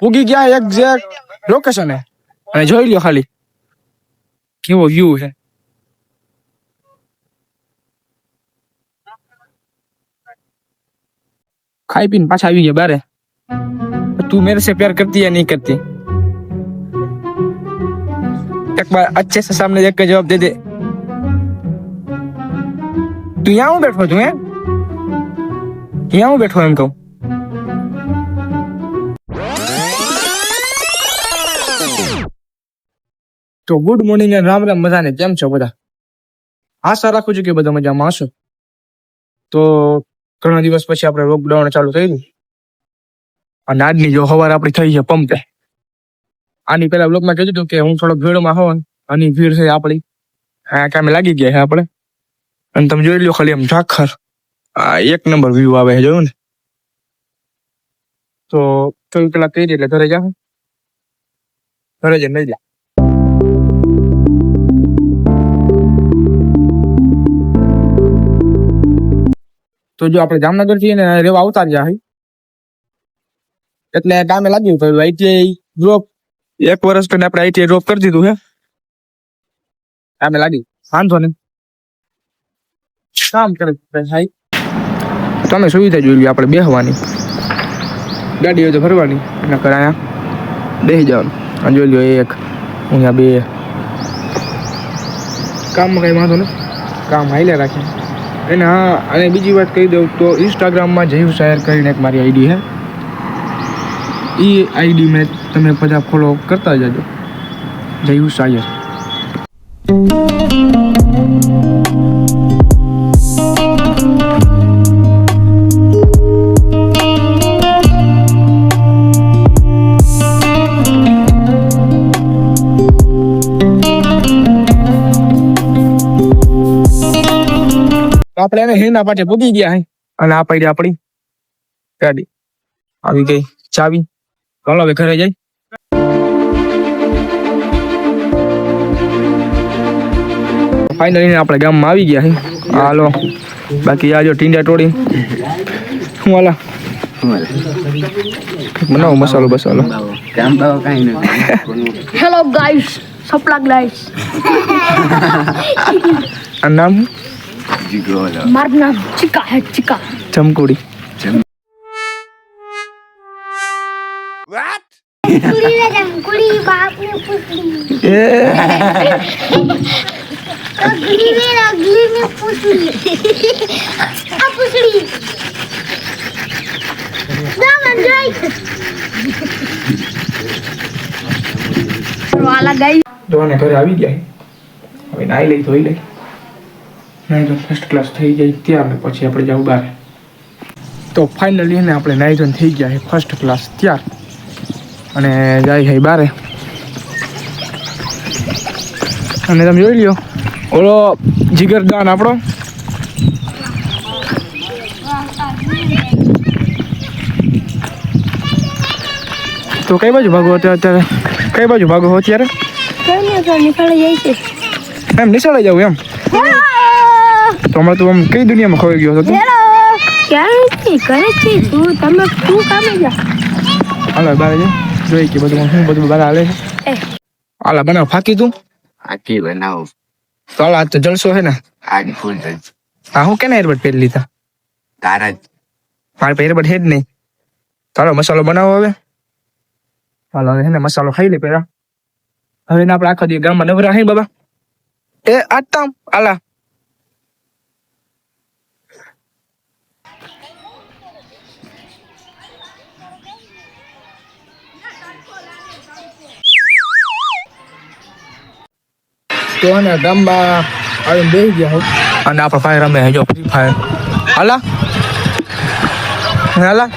ઉગી ગયા exact location હે અને જોઈ લ્યો ખાલી કેવો વ્યૂ છે. खाई पीने पाछा આવી ગયા બારે. तू मेरे से प्यार करती है नहीं करती? एक बार अच्छे से सामने देख के जवाब दे दे. तू यहाँ हूँ बैठो तू है यहाँ हूँ बैठो एम कहूँ. તો ગુડ મોર્નિંગ અને રામ રામ બધાને. કેમ છો બધા? આશા રાખું છું કે બધા મજામાં હશો. તો ઘણા દિવસ પછી આપણે લોકડાઉન ચાલુ થયું અને આજની જો સવાર આપણી થઈ છે પંપે. આની પેલા બ્લોગમાં કીધું હતું કે હું થોડોક ભીડમાં હોઉં આની ભીડ છે આપણી હા કામે લાગી ગયા છે આપણે. અને તમે જોઈ લો ખાલી એમ ઝાખર એક નંબર વ્યૂ આવે છે જોયું ને. તો ચલ પેલા કહી દે એટલે ઘરે જા ઘરે જઈને લઈ જા. તો જો આપણે જામનગર થી ને રેવા આવતા રહ્યા એટલે કામે લાગ્યું તો આઈટીઆઈ ડ્રોપ 1 વર્ષ કરીને આપણે આઈટીઆઈ ડ્રોપ કરી દીધું છે. કામે લાગ્યું વાંધો ને કામ કરે ભાઈ. તમે સુવિધા જોઈ લો આપણે બેસવાની ગાડી હોય તો ભરવાની એના કર અહીંયા બેસી જવાનું. આ જોઈ લો એક અહીંયા બે કામમાં કઈ વાંધો નથી કામ હાઈલે રાખે એને. હા અને બીજી વાત કહી દઉં તો ઇન્સ્ટાગ્રામમાં જયુ શાયર કરીને એક મારી આઈડી છે. એ આઈડી મેં તમે બધા ફોલો કરતા જજો જયુ શાયર. આપણે એને હેના પાટે પૂગી ગયા હે અને આ પડી આપણી ગાડી આવી ગઈ ચાવી. ચાલો હવે ઘરે જઈ. ફાઇનલી આપણે ગામમાં આવી ગયા હે. હાલો બાકી આ જો ટીંડા ટોળી શું હાલા બનાવો મસાલો બસાલો. હેલો ગાઈસ સપલા ગાઈસ. આ નામ મારું નામ ચિકા હે ચિકા ચમકુડી. कुड़ी बाप ने पूछली अगली ने पूछली अब पूछली दामन जाई वाला गई दोने घरे આવી ગયા. હવે નાઈ લઈ ધોઈ લઈ નહીં તો ફર્સ્ટ ક્લાસ થઈ જાય ત્યાર ને પછી આપણે જાવ બહાર. તો ફાઇનલી ને આપણે નાઈ ધોઈને થઈ ગયા છે ફર્સ્ટ ક્લાસ ત્યાર અને જાય છે બારે. અને તમે જોઈ લ્યો ઓલો જીગરદાન આપણો તો કઈ બાજુ ભાગો અત્યારે કઈ બાજુ ભાગો અત્યારે? નિશાળે જાય છે એમ નિશાળે જાવ એમ? તો હમણાં તું આમ કઈ દુનિયામાં ખોઈ ગયો હતો? ક્યાં કરે છે તું? તમે તું કામે જા. હાલો બારે જા જોઈ કે બધું શું બધું બાર હાલે છે. હાલા બનાવ ફાકી તું આખી બનાવો તો હાલ આજ તો જલસો છે ને. આજ ફૂલ જલસો. હા હું કેના એરબડ પહેરી લીધા? તારા જ મારે પહેરી એરબડ છે જ નહીં. ચાલો મસાલો બનાવો હવે. હાલો હવે ને મસાલો ખાઈ લે પેલા. હવે ને આપણે આખા દી ગામમાં નવરા હે બાબા. એ આટતા હાલા તો ને ગામમાં આવીને બેસી ગયા હોય અને આપણે ફાયર રમે જો ફ્રી ફાયર. હાલા હાલા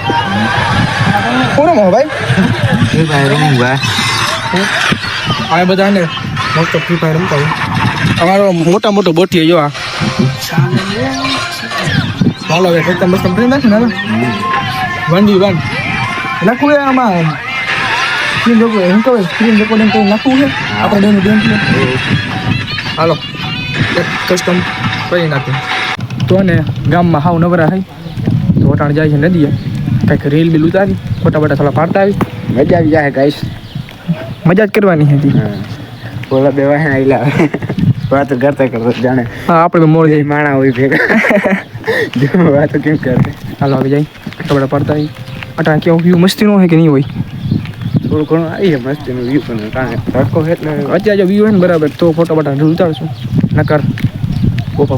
કોણ રમો ભાઈ? એ ભાઈ રમવા આ બધાને મોટો ફ્રી ફાયર રમતા હોય. અમારો મોટા મોટો બોટીએ જો આ ચાલો હવે એકદમ મસ્ત ફ્રી નાખે ને 1v1 નાખવું આમાં સ્ક્રીન રેકોર્ડિંગ શું કહેવાય સ્ક્રીન રેકોર્ડિંગ કરી નાખવું છે આપણે બેનું ગેમ પ્લે. હાલો એક કસ્ટમ કરી નાખી તો ને ગામમાં હાવ નવરા થઈ તો વટાણ જાય છે નદીએ કંઈક રીલ બિલ ઉતારી ફોટા બોટા થોડા પાડતા આવી મજા આવી જાય ગાઈસ. મજા જ કરવાની હતી. બોલા દેવા હે આઈલા વાત કરતા જાણે હા આપણે મોડ જઈ માણા હોય ભેગા જો વાત કેમ કરે. હાલો આવી જાય કપડા પડતા હોય અટા કેવું વ્યૂ મસ્તી નો હોય કે નહીં હોય. થોડું ઘણું આવી મસ્તીનું વ્યૂ પણ કારણ તડકો એટલે અત્યારે જો વ્યૂ હોય ને બરાબર તો ફોટો બટા ઉતારશું નકર બપોર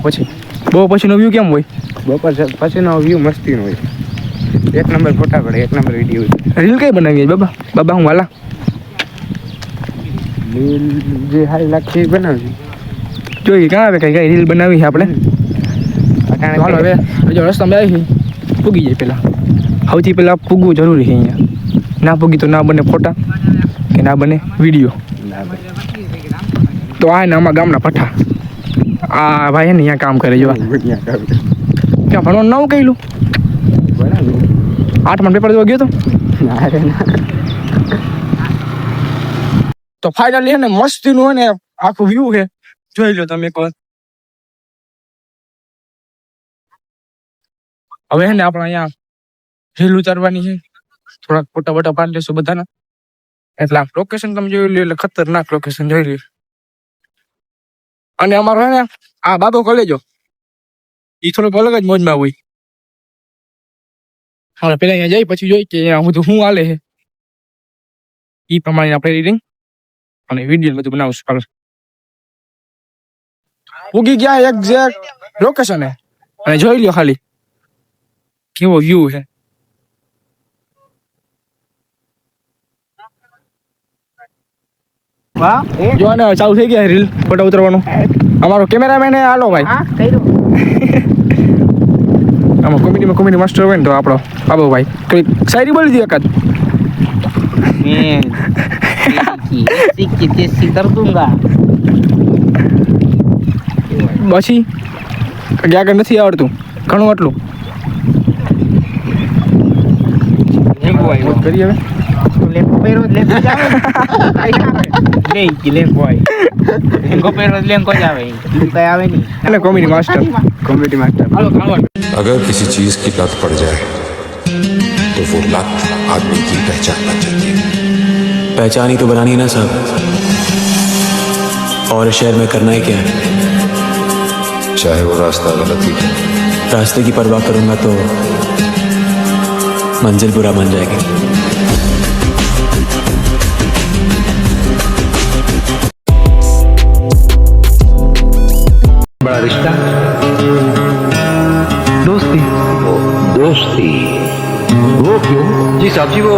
પછીનો વ્યૂ કેમ હોય. બપોર પછીનો વ્યૂ મસ્તીનો હોય. એક નંબર ફોટા પડે, એક નંબર વિડીયો. રીલ કઈ બનાવી બાબા હું વાલા રીલ જે હારી લાગશે એ બનાવવી. જોઈએ ક્યાં આવે કઈ રીલ બનાવી છે આપણે. હાલો હવે જો રસ્તામાં આવી પૂગી જાય પેલા સૌથી પહેલા પૂગવું જરૂરી છે અહીંયા. ના પૂગી તો ના બને ફોટા કે ના બને વિડીયો. તો આ ને અમારા ગામના પઠ્ઠા આ ભાઈ હે ને અહીંયા કામ કરે જોવા ક્યાં ભણવાનું નવું કહેલું 8માં પેપર દેવા ગયો તો. તો ફાઇનલી હે ને મસ્તીનું હે ને આખું વ્યૂ છે જોઈ લો તમે એક વાર. હવે હે ને આપણે અહીંયા રીલ ઉતારવાની છે થોડાક ફોટા બોટા પાડી લઈશું બધાના. એટલે આ લોકેશન તમે જોઈ લો એટલે ખતરનાક લોકેશન જોઈ લો. અને અમારો હે ને આ બાબો કોલેજો એ થોડોક અલગ જ મોજમાં હોય. હવે પેલા અહીંયા જઈ પછી જોઈ કે અહીંયા બધું શું હાલે છે એ પ્રમાણે આપણે રીડિંગ અને વિડીયો બધું બનાવશું. ચાલો ઉગી ગયા એક્ઝેક્ટ લોકેશન અને જોઈ લ્યો ખાલી કેવો વ્યૂ છે. જો ને ચાલુ થઈ ગયા રીલ ફોટા ઉતરવાનું. અમારો કેમેરામેન હાલો ભાઈ આમાં કોમેડી માસ્ટર હોય ને તો આપણો બાબો ભાઈ કઈ શાયરી બોલી દી એકાદ. પછી આગળ નથી આવડતું ઘણું આટલું કરીએ હવે. એટલે કોમેડી માસ્ટર अगर किसी चीज की लत पड़ जाए तो वो लत आदमी की पहचान बन जाती है. पहचान ही तो बनानी है ना साहब. और इस शहर में करना ही क्या है. चाहे वो रास्ता गलत ही हो. रास्ते की परवाह करूंगा तो मंजिल बुरा बन जाएगी. बड़ा रिश्ता दोस्ती वो क्यों? जी साहब जी वो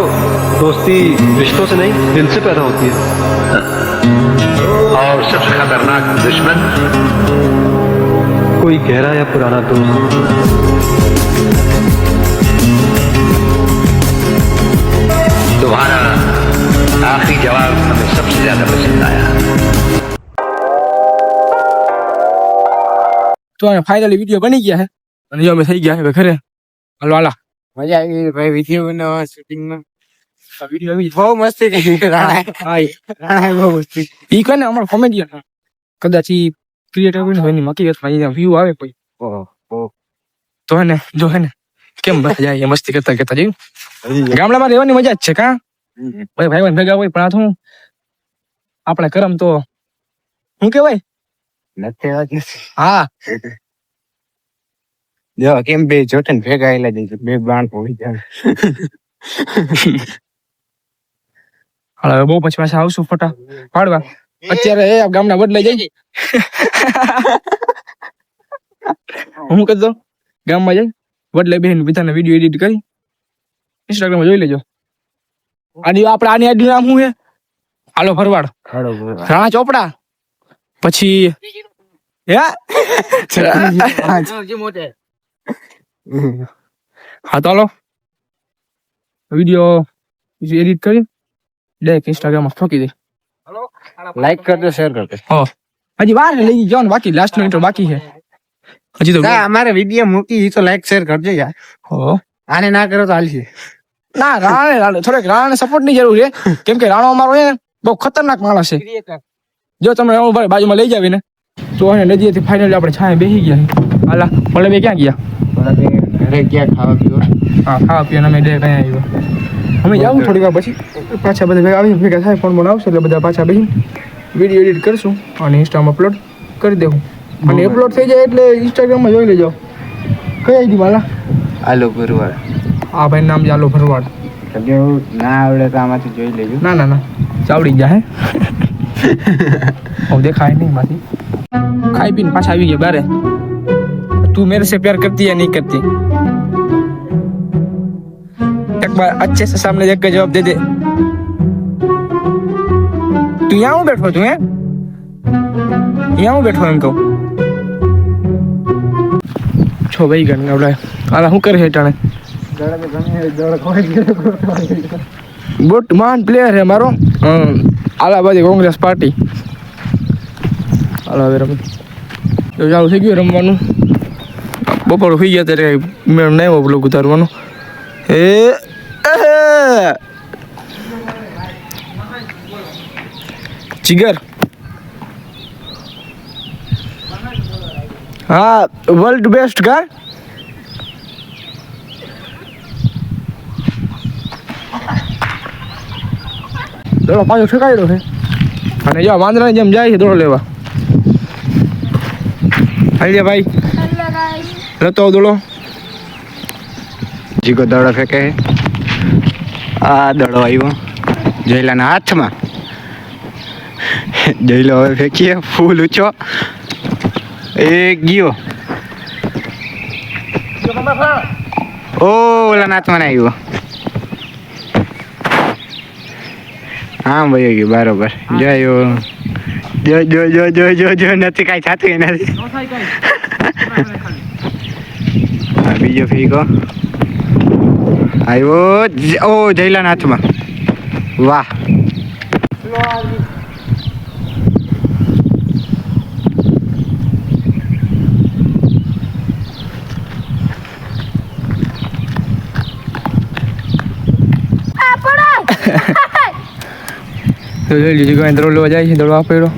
दोस्ती रिश्तों से नहीं दिल से पैदा होती है. और सबसे खतरनाक दुश्मन कोई गहरा या पुराना दोस्त. तुम्हारा आखिरी जवाब हमें सबसे ज्यादा पसंद आया. તો ફાઇનલી વિડીયો બની ગયા છે અને જો અમે થઈ ગયા હવે ઘરે. હાલો હાલા મજા આવી ગઈ ભાઈ વિડીયો બનાવવા શૂટિંગમાં. વિડીયો આવી બહુ મસ્તી કરી રાણા બહુ મસ્તી. ઈ કને અમારો કોમેડિયન કદાચ ઈ ક્રિએટર હોય ને એની હકીકતમાં અહીંયા વ્યૂ આવે કોઈ તો હે ને જો હે ને કેમ બધા જાય મસ્તી કરતા કરતા જોયું. ગામડામાં રહેવાની મજા જ છે કા ભાઈ ભાઈ ભેગા હોય પણ આ શું આપણે કરમ તો શું કેવાય નથી વાત નથી. હા જો કેમ બે જોટન ભેગા આયેલા જઈશું બે બાણ પોઈ જાય. હવે બહુ પછી પાછા આવશું ફોટા પાડવા. અત્યારે એ ગામના બદલાઈ જાય હું કહી દઉં ગામમાં જાય બદલાઈ બેન બધાને વિડીયો એડિટ કરી ઇન્સ્ટાગ્રામમાં જોઈ લેજો. આની આપણે આની આઈડી નામ શું છે હાલો ભરવાડ રાણા ચોપડા પછી હે હા તો હાલો વિડીયો એડિટ કરી ડાયરેક્ટ ઇન્સ્ટાગ્રામમાં ઠોકી દે. લાઈક કરજો શેર કરજો. હજી વાર લઈ જવાનું બાકી લાસ્ટ નો ઇન્ટ્રો બાકી છે હજી તો. અમારે વિડીયો મૂકી ઈ તો લાઈક શેર કરજો યાર. આને ના કરો તો હાલશે. ના રાણે થોડેક રાણાને સપોર્ટ ની જરૂર છે કેમ કે રાણો અમારો છે બહુ ખતરનાક માણસ છે. જો તમે ભાઈ બાજુમાં લઈ જાવી ને તો નદીએથી ફાઇનલી આપણે છાંય બેસી ગયા. હાલા ભલે બે ક્યાં ગયા ઘરે ગયા ખાવા પીવા. હા ખાવા પીવાના અમે ડે કયા આવ્યો અમે જાઉં થોડી વાર પછી પાછા બધા ભેગા થાય ફોન બોન આવશે એટલે બધા પાછા બેસી વિડીયો એડિટ કરશું અને ઇન્સ્ટામાં અપલોડ કરી દેવું અને અપલોડ થઈ જાય એટલે ઇન્સ્ટાગ્રામમાં જોઈ લેજો કઈ આઈડી માલા આલુ ગુરુવાર આ ભાઈ નામ છે આલો ભરવાડ એવું ના આવડે તો આમાંથી જોઈ લેજો. ના ના ના ચાવડી ગયા હે હવે દેખાય નહીં માંથી ખાઈ પીને પાછા આવી ગયા બારે તું मेरे से प्यार करती है नहीं करती एक बार अच्छे से सामने देख के जवाब दे दे तू यहाँ हूँ बैठो तू है यहाँ हूँ बैठो એમ કહું છો ભાઈ ગણ આપણે આલા શું કરે હેટાણે બોટમાન પ્લેયર હે મારો આલાબાદી કોંગ્રેસ પાર્ટી હાલો હવે રમી તો ચાલુ થઈ ગયું રમવાનું બપોર થઈ ગયા ત્યારે મેળ નહીં આવ્યો બ્લોગ ઉતારવાનો એ જીગર હા વર્લ્ડ બેસ્ટ કા દોડો પાછો ઠેકાડ્યો છે અને જો વાંદરાની જેમ જાય છે દોડો લેવા આવી ભાઈ રતો દોડો જીગો દડો ફેંકે આ દડો આવ્યો જયલાના હાથમાં જયલો હવે ફેંકીએ ફૂલ ઊંચો એ ગયો ઓલા નાથમાં આવ્યો હા ભાઈ ગયું બરોબર જોયો જો જો જો જો જો જો નથી કાંઈ થતું એનાથી બીજો ફીકો આવ્યો ઓ જયલાના હાથમાં વાહ તો જોઈ લીધું કોઈ દડો લેવા જાય છે દડો આપેલો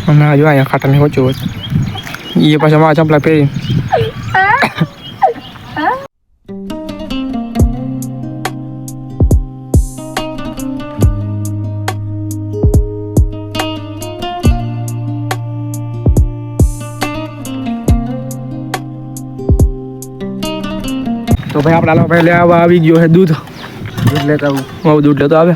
અને જો અહીંયા ખાટાને ઓછું હોય એ પાછા મારા ચંપલા પહેરી તો ભાઈ આપણા ભાઈ લેવા આવી ગયો છે દૂધ લેતા આવું બહુ દૂધ લેતો આવે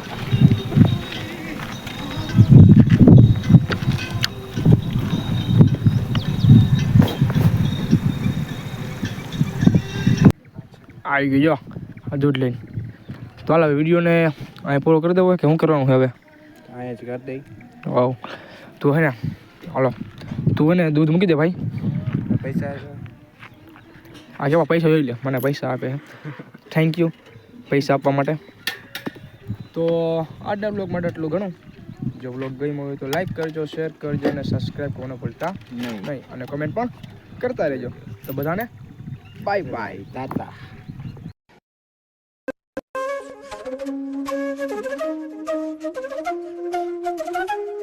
આવી ગયો આ દૂધ લઈને તો હાલ હવે વિડીયોને અહીં પૂરો કરી દેવો કે શું કરવાનું છે હવે અહીંયા જ કરી દઈ વાવ તું હે ને હાલો તું હે ને દૂધ મૂકી દે ભાઈ પૈસા આ કેવા પૈસા જોઈ લે મને પૈસા આપે થેન્ક યુ પૈસા આપવા માટે તો આજના બ્લોગ માટે એટલું ઘણું જો બ્લોગ ગમ્યો હોય તો લાઈક કરજો શેર કરજો અને સબસ્ક્રાઈબ કરવાનું ભૂલતા નહીં અને કમેન્ટ પણ કરતા રહેજો તો બધાને bye bye Tata Thank you.